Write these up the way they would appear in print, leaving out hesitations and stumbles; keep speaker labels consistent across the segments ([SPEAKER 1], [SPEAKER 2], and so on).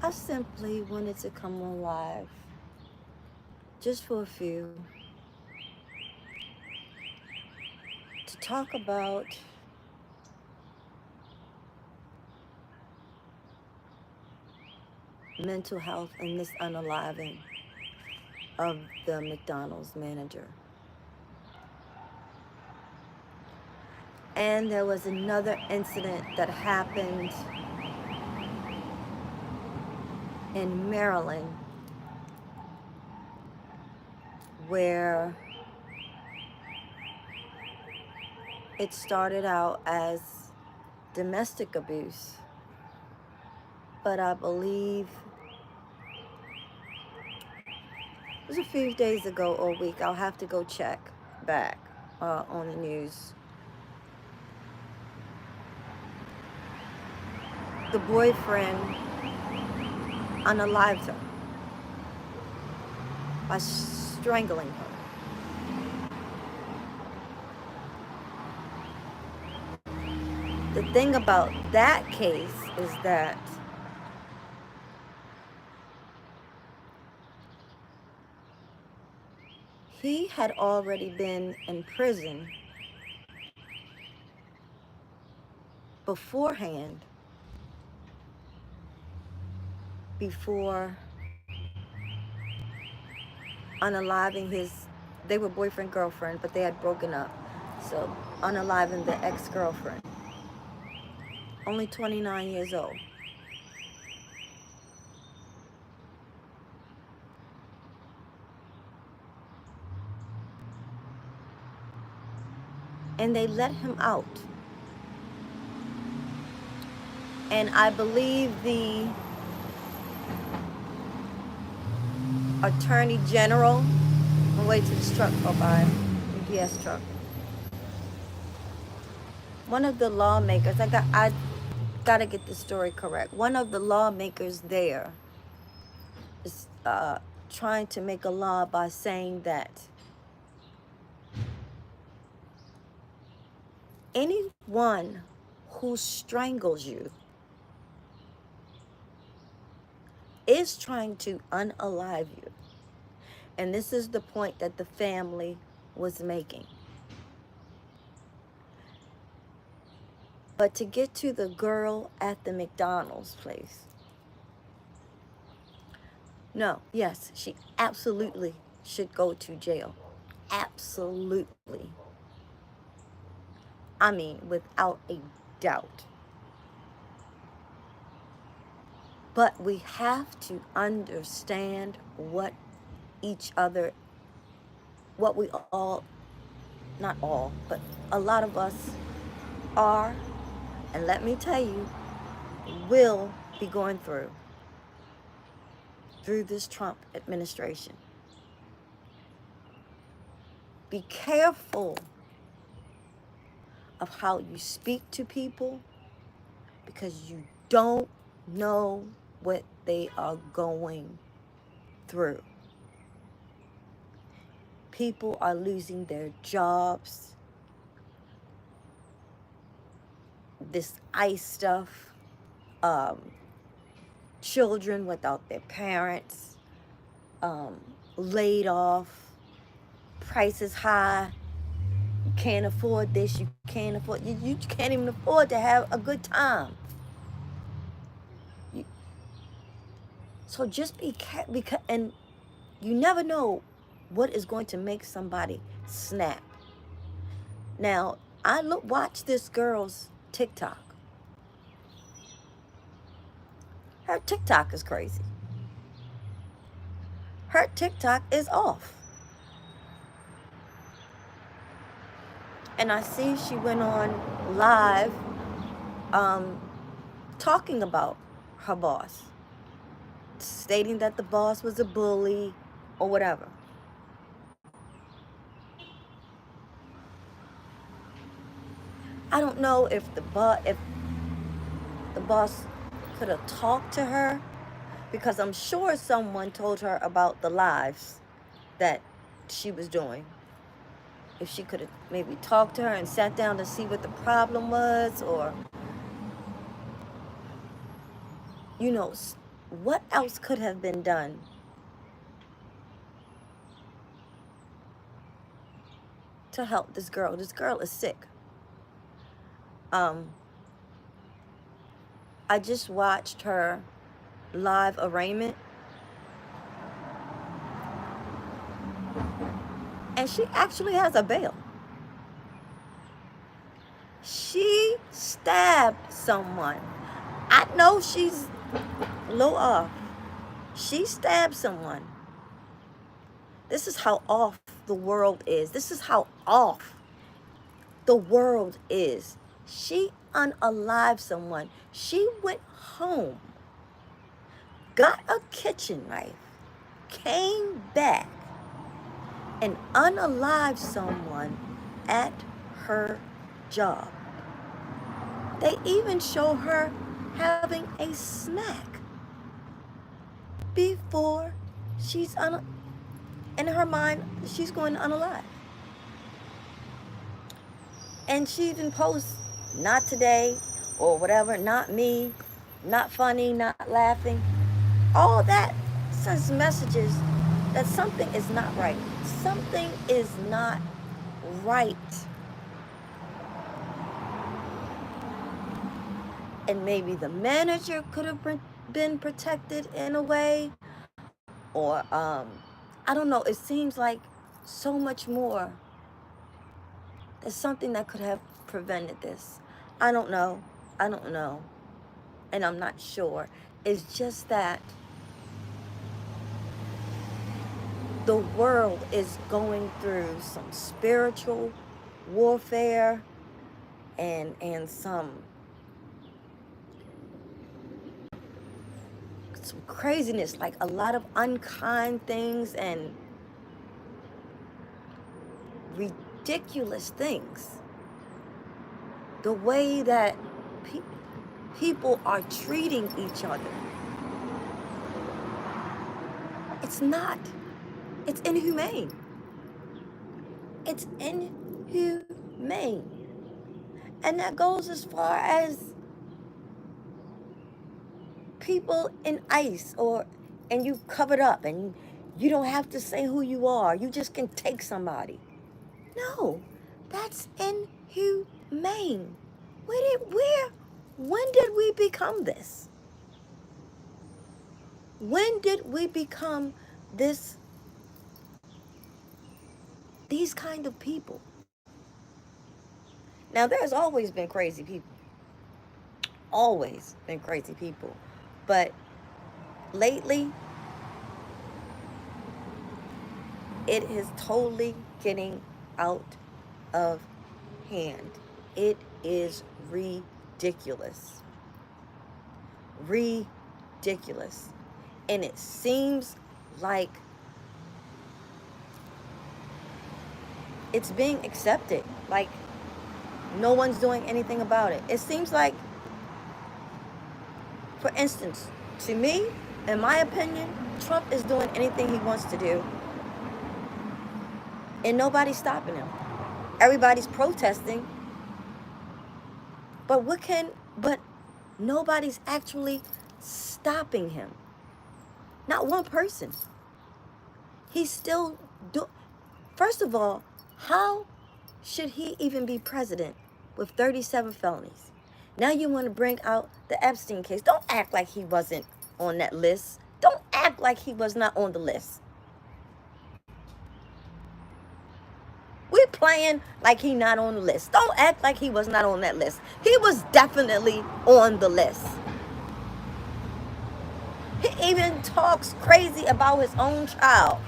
[SPEAKER 1] I simply wanted to come on live just for a few to talk about mental health and this unaliving of the McDonald's manager. And there was another incident that happened in Maryland where it started out as domestic abuse, but I believe it was a few days ago or a week. I'll have to go check back on the news. The boyfriend unalived her by strangling her. The thing about that case is that he had already been in prison beforehand, before unaliving they were boyfriend, girlfriend, but they had broken up. So unaliving the ex-girlfriend, only 29 years old. And they let him out. And I believe the Attorney General, I'll wait till this truck go by, UPS truck. One of the lawmakers, I gotta get the story correct. One of the lawmakers there is trying to make a law by saying that anyone who strangles you is trying to unalive you. And this is the point that the family was making. But to get to the girl at the McDonald's place, no, yes, she absolutely should go to jail. Absolutely. I mean, without a doubt. But we have to understand what each other, what we all, not all, but a lot of us are, and let me tell you, will be going through this Trump administration. Be careful of how you speak to people, because you don't know what they are going through. People are losing their jobs. This ICE stuff, children without their parents, laid off, prices high, you can't afford this, you can't afford, you can't even afford to have a good time. So just be careful, because, and you never know what is going to make somebody snap. Now, watch this girl's TikTok. Her TikTok is crazy. Her TikTok is off. And I see she went on live talking about her boss, stating that the boss was a bully or whatever. I don't know if the boss could have talked to her, because I'm sure someone told her about the lives that she was doing. If she could have maybe talked to her and sat down to see what the problem was, or, what else could have been done to help this girl? This girl is sick. Um, I just watched her live arraignment, and she actually has a bail. She stabbed someone. I know she's low off. She stabbed someone. This is how off the world is. This is how off the world is. She unalived someone. She went home, got a kitchen knife, came back, and unalived someone at her job. They even show her having a snack before she's in her mind, she's going to unalive. And she even posts, not today, or whatever, not me, not funny, not laughing. All that sends messages that something is not right. Something is not right. And maybe the manager could have been protected in a way, or I don't know. It seems like so much more. There's something that could have prevented this. I don't know. I don't know. And I'm not sure. It's just that the world is going through some spiritual warfare and some craziness, like a lot of unkind things and ridiculous things. The way that people are treating each other. It's not. It's inhumane. It's inhumane. And that goes as far as people in ICE, and you covered up and you don't have to say who you are. You just can take somebody. No, that's inhumane. When did we become this? When did we become these kind of people? Now, there's always been crazy people. Always been crazy people. But lately, it is totally getting out of hand. It is ridiculous. Ridiculous. And it seems like it's being accepted. Like no one's doing anything about it. It seems like, for instance, to me, in my opinion, Trump is doing anything he wants to do, and nobody's stopping him. Everybody's protesting, but nobody's actually stopping him. Not one person. He's still First of all, how should he even be president with 37 felonies? Now you want to bring out the Epstein case. Don't act like he wasn't on that list. Don't act like he was not on the list. We're playing like he not on the list. Don't act like he was not on that list. He was definitely on the list. He even talks crazy about his own child.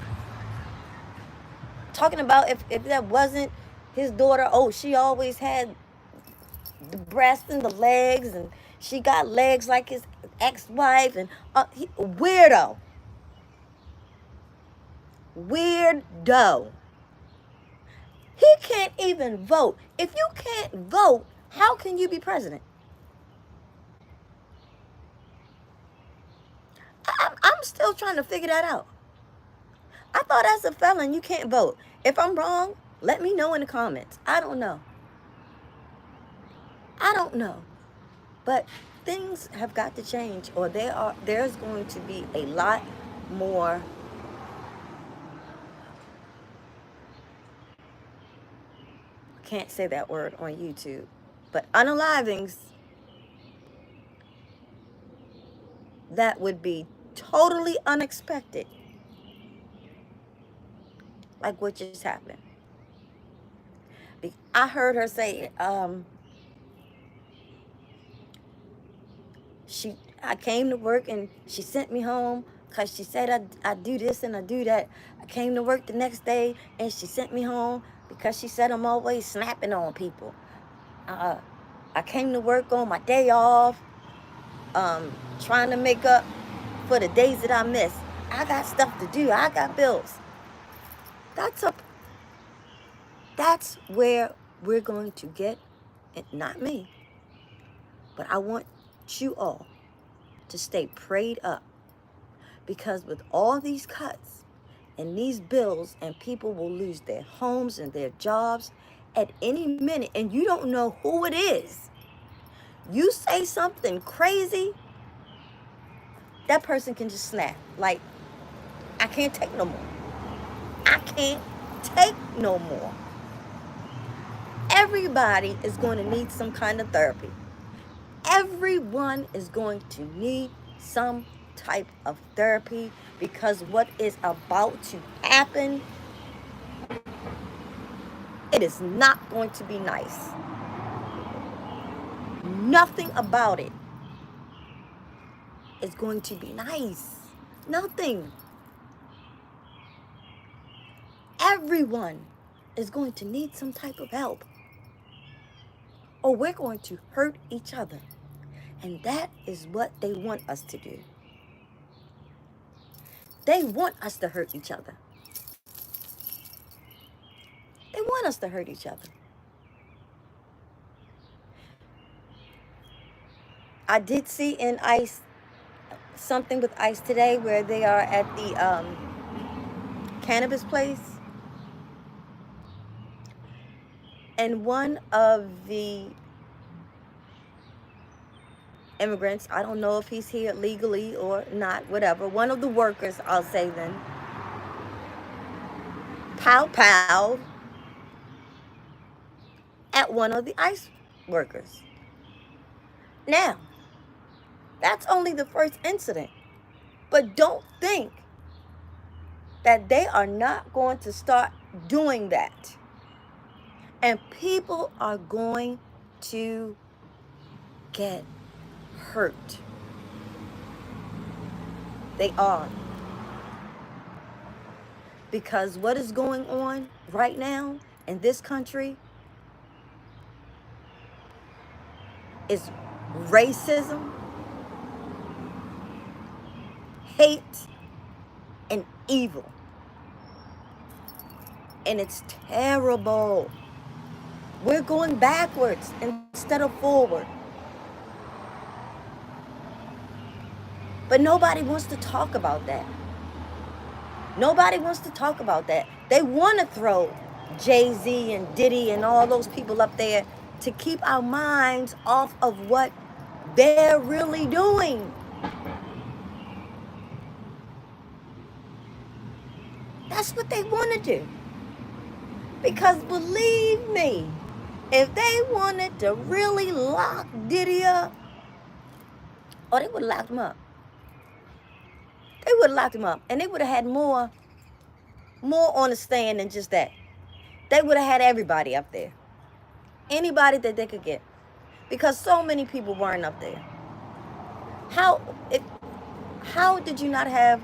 [SPEAKER 1] Talking about if that wasn't his daughter, she always had the breast and the legs, and she got legs like his ex-wife, and weirdo. Weirdo. He can't even vote. If you can't vote, how can you be president? I'm still trying to figure that out. I thought as a felon, you can't vote. If I'm wrong, let me know in the comments. I don't know. But things have got to change, or there's going to be a lot more can't say that word on YouTube, but unalivings that would be totally unexpected, like what just happened. I heard her say, I came to work and she sent me home because she said I do this and I do that. I came to work the next day and she sent me home because she said I'm always snapping on people. I came to work on my day off, trying to make up for the days that I missed. I got stuff to do. I got bills. That's a That's where we're going to get, not me, but I want you all to stay prayed up, because with all these cuts and these bills, and people will lose their homes and their jobs at any minute, and you don't know who it is. You say something crazy, that person can just snap. Like, I can't take no more. I can't take no more. Everybody is going to need some kind of therapy. Everyone is going to need some type of therapy, because what is about to happen, it is not going to be nice. Nothing about it is going to be nice. Nothing. Everyone is going to need some type of help, or we're going to hurt each other. And that is what they want us to do. They want us to hurt each other. They want us to hurt each other. I did see in ICE something with ICE today where they are at the cannabis place, and one of the immigrants, I don't know if he's here legally or not, whatever, one of the workers, I'll say then, pow at one of the ICE workers. Now, that's only the first incident, but don't think that they are not going to start doing that. And people are going to get hurt. They are. Because what is going on right now in this country is racism, hate, and evil. And it's terrible. We're going backwards instead of forward. But nobody wants to talk about that. Nobody wants to talk about that. They want to throw Jay-Z and Diddy and all those people up there to keep our minds off of what they're really doing. That's what they want to do. Because believe me, if they wanted to really lock Diddy up, oh, they would have locked him up. They would have locked him up. And they would have had more on the stand than just that. They would have had everybody up there. Anybody that they could get. Because so many people weren't up there. How did you not have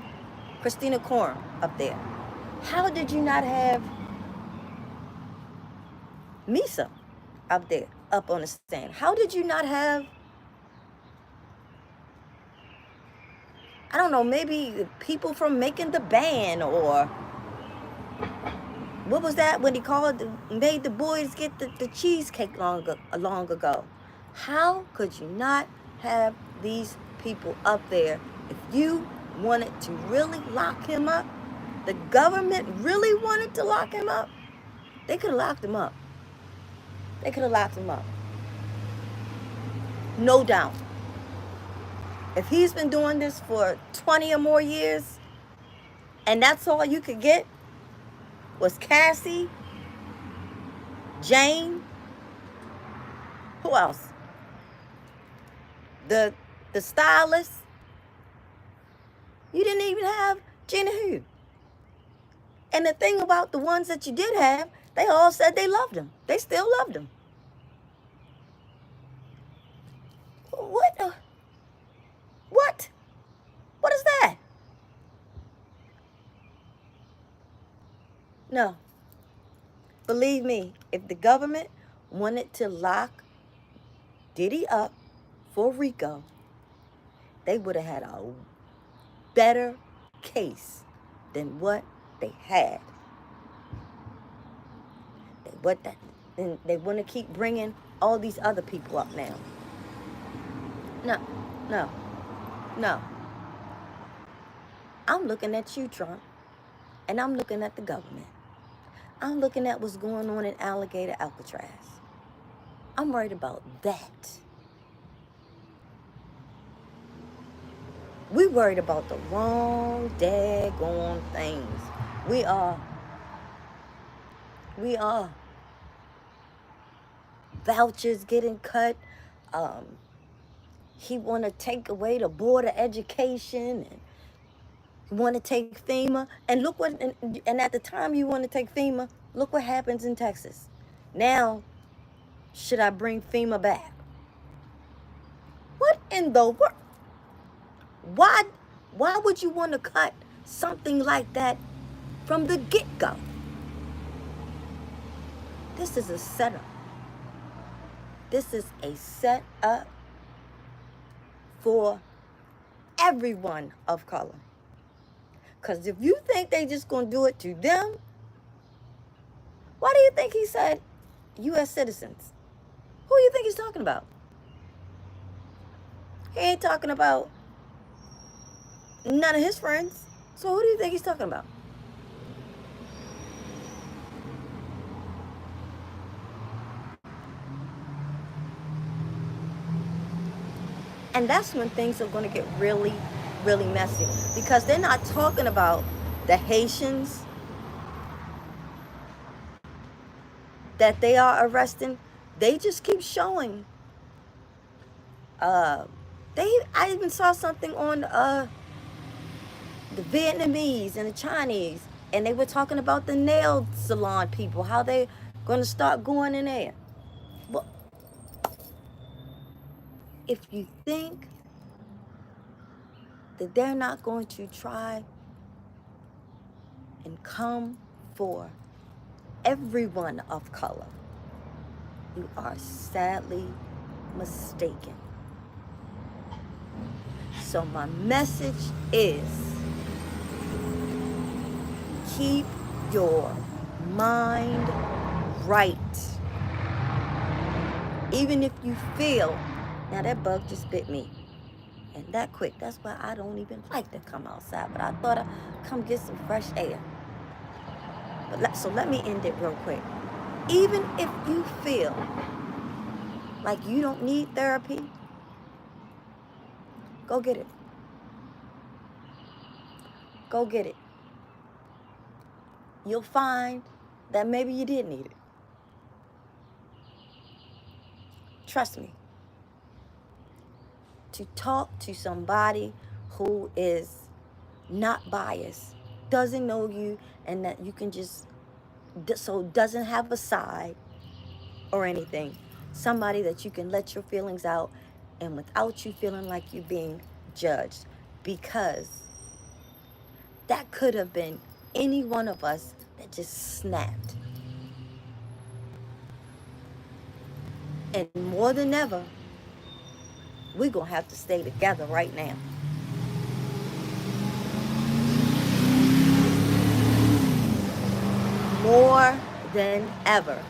[SPEAKER 1] Christina Koren up there? How did you not have Misa up there, up on the stand? How did you not have, I don't know, maybe people from Making the Band, or what was that when he made the boys get the cheesecake long ago? How could you not have these people up there? If you wanted to really lock him up, the government really wanted to lock him up, they could have locked him up. They could have locked him up. No doubt. If he's been doing this for 20 or more years, and that's all you could get was Cassie, Jane, who else? The stylist. You didn't even have Gina Hu. And the thing about the ones that you did have, they all said they loved him. They still loved him. What? What? What is that? No. Believe me, if the government wanted to lock Diddy up for RICO, they would have had a better case than what they had. They want to keep bringing all these other people up now. No, no, no. I'm looking at you, Trump, and I'm looking at the government. I'm looking at what's going on in Alligator Alcatraz. I'm worried about that. We worried about the wrong daggone things. We are. Vouchers getting cut. He want to take away the Board of Education, and he want to take FEMA. And look what, and at the time you want to take FEMA, look what happens in Texas. Now, should I bring FEMA back? What in the world? Why would you want to cut something like that from the get-go? This is a setup. This is a setup for everyone of color. Because if you think they just going to do it to them, why do you think he said U.S. citizens? Who do you think he's talking about? He ain't talking about none of his friends. So who do you think he's talking about? And that's when things are going to get really, really messy. Because they're not talking about the Haitians that they are arresting. They just keep showing. I even saw something on the Vietnamese and the Chinese. And they were talking about the nail salon people. How they going to start going in there. Well, if you think that they're not going to try and come for everyone of color, you are sadly mistaken. So my message is, keep your mind right. Even if you feel, now that bug just bit me, and that quick. That's why I don't even like to come outside. But I thought I'd come get some fresh air. So let me end it real quick. Even if you feel like you don't need therapy, go get it. Go get it. You'll find that maybe you did need it. Trust me. To talk to somebody who is not biased, doesn't know you, and that you can just, so doesn't have a side or anything. Somebody that you can let your feelings out and without you feeling like you're being judged. Because that could have been any one of us that just snapped. And more than ever, we're going to have to stay together right now. More than ever.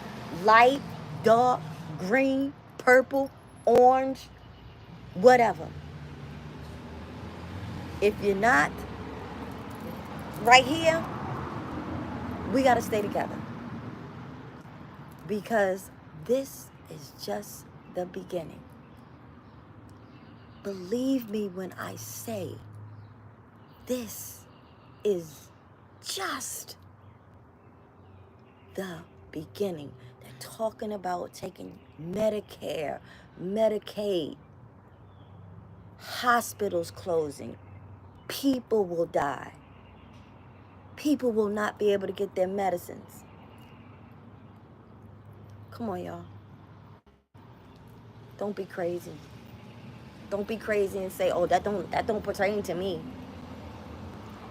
[SPEAKER 1] Light, dark, green, purple, orange, whatever. If you're not right here, we got to stay together. Because this is just the beginning. believe me when I say this is just the beginning. They're talking about taking Medicare, Medicaid, hospitals closing. People will die. People will not be able to get their medicines. Come on, y'all. Don't be crazy. Don't be crazy and say, oh, that don't pertain to me.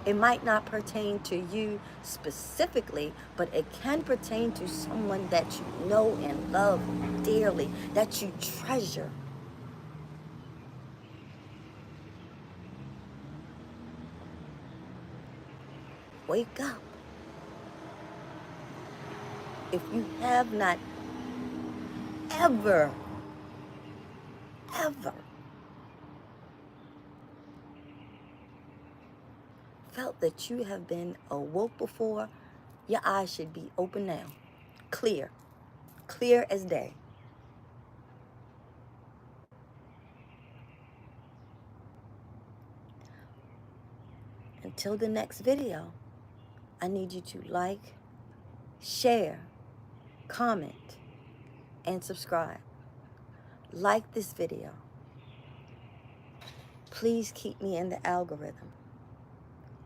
[SPEAKER 1] It might not pertain to you specifically, but it can pertain to someone that you know and love dearly, that you treasure. Wake up. If you have not ever felt that you have been awoke before, your eyes should be open now. Clear as day. Until the next video, I need you to like, share, comment, and subscribe. Like this video. Please keep me in the algorithm.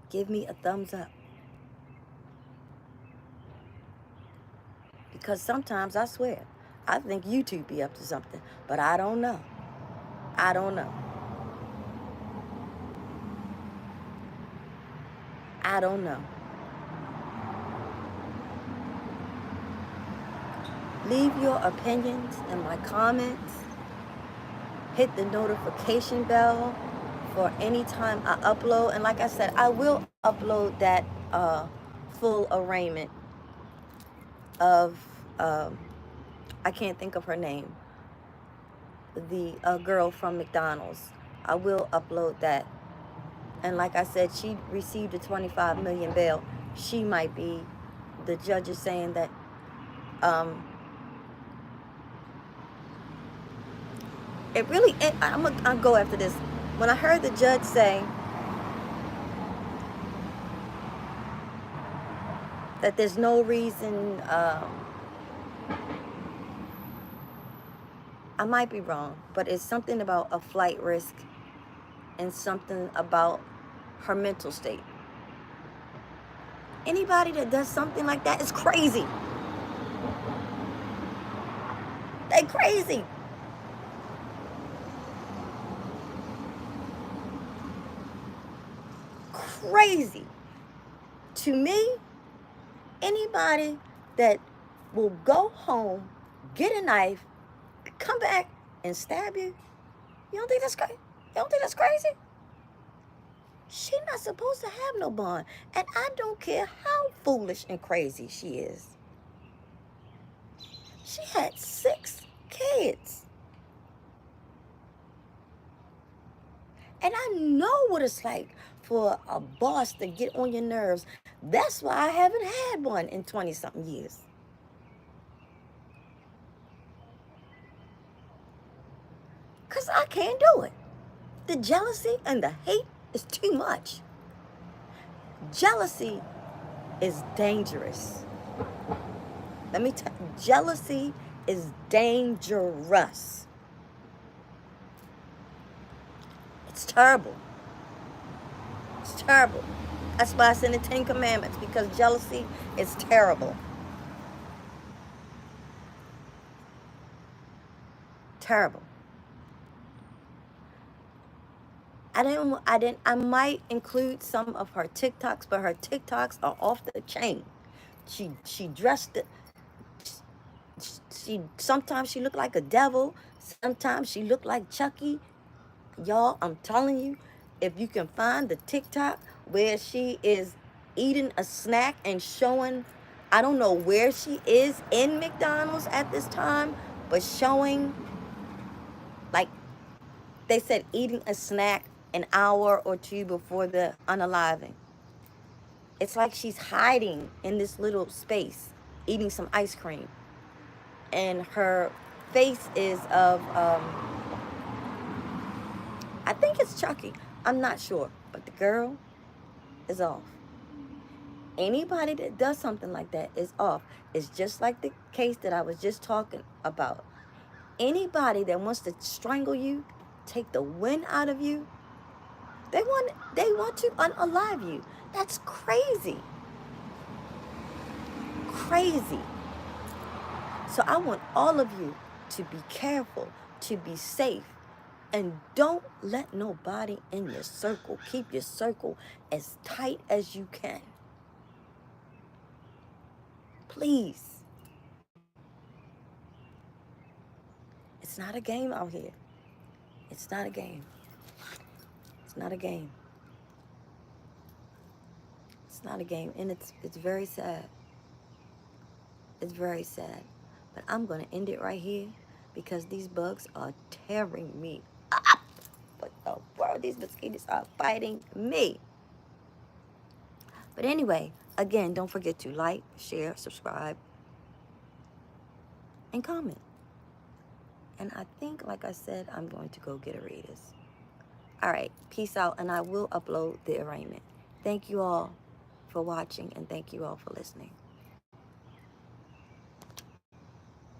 [SPEAKER 1] Give me a thumbs up. Because sometimes, I swear, I think YouTube be up to something, but I don't know. I don't know. I don't know. Leave your opinions in my comments. Hit the notification bell for any time I upload. And like I said, I will upload that full arraignment of, I can't think of her name, the girl from McDonald's. I will upload that. And like I said, she received a 25 million bail. She might be, the judge is saying that it really, I'm gonna go after this. When I heard the judge say that there's no reason, I might be wrong, but it's something about a flight risk and something about her mental state. Anybody that does something like that is crazy. They crazy. Crazy. To me, anybody that will go home, get a knife, come back and stab you, you don't think that's crazy? You don't think that's crazy? She's not supposed to have no bond. And I don't care how foolish and crazy she is. She had 6 kids. And I know what it's like for a boss to get on your nerves. That's why I haven't had one in 20-something years. Because I can't do it. The jealousy and the hate is too much. Jealousy is dangerous. Let me tell you, jealousy is dangerous. It's terrible. It's terrible. That's why it's in the 10 Commandments, because jealousy is terrible. Terrible. I might include some of her TikToks, but her TikToks are off the chain. She dressed it. Sometimes she looked like a devil. Sometimes she looked like Chucky. Y'all, I'm telling you, if you can find the TikTok where she is eating a snack and showing, I don't know where she is in McDonald's at this time, but showing, like they said, eating a snack an hour or 2 before the unaliving. It's like she's hiding in this little space, eating some ice cream. And her face is of, I think it's Chucky. I'm not sure. But the girl is off. Anybody that does something like that is off. It's just like the case that I was just talking about. Anybody that wants to strangle you, take the wind out of you, they want to unalive you. That's crazy. Crazy. So I want all of you to be careful, to be safe, and don't let nobody in your circle. Keep your circle as tight as you can. Please. It's not a game out here. It's not a game. It's not a game. It's not a game. And it's very sad. It's very sad. But I'm going to end it right here because these bugs are tearing me up. What the world? These mosquitoes are biting me. But anyway, again, don't forget to like, share, subscribe, and comment. And I think, like I said, I'm going to go get a Readers. All right, peace out, and I will upload the arraignment. Thank you all for watching, and thank you all for listening.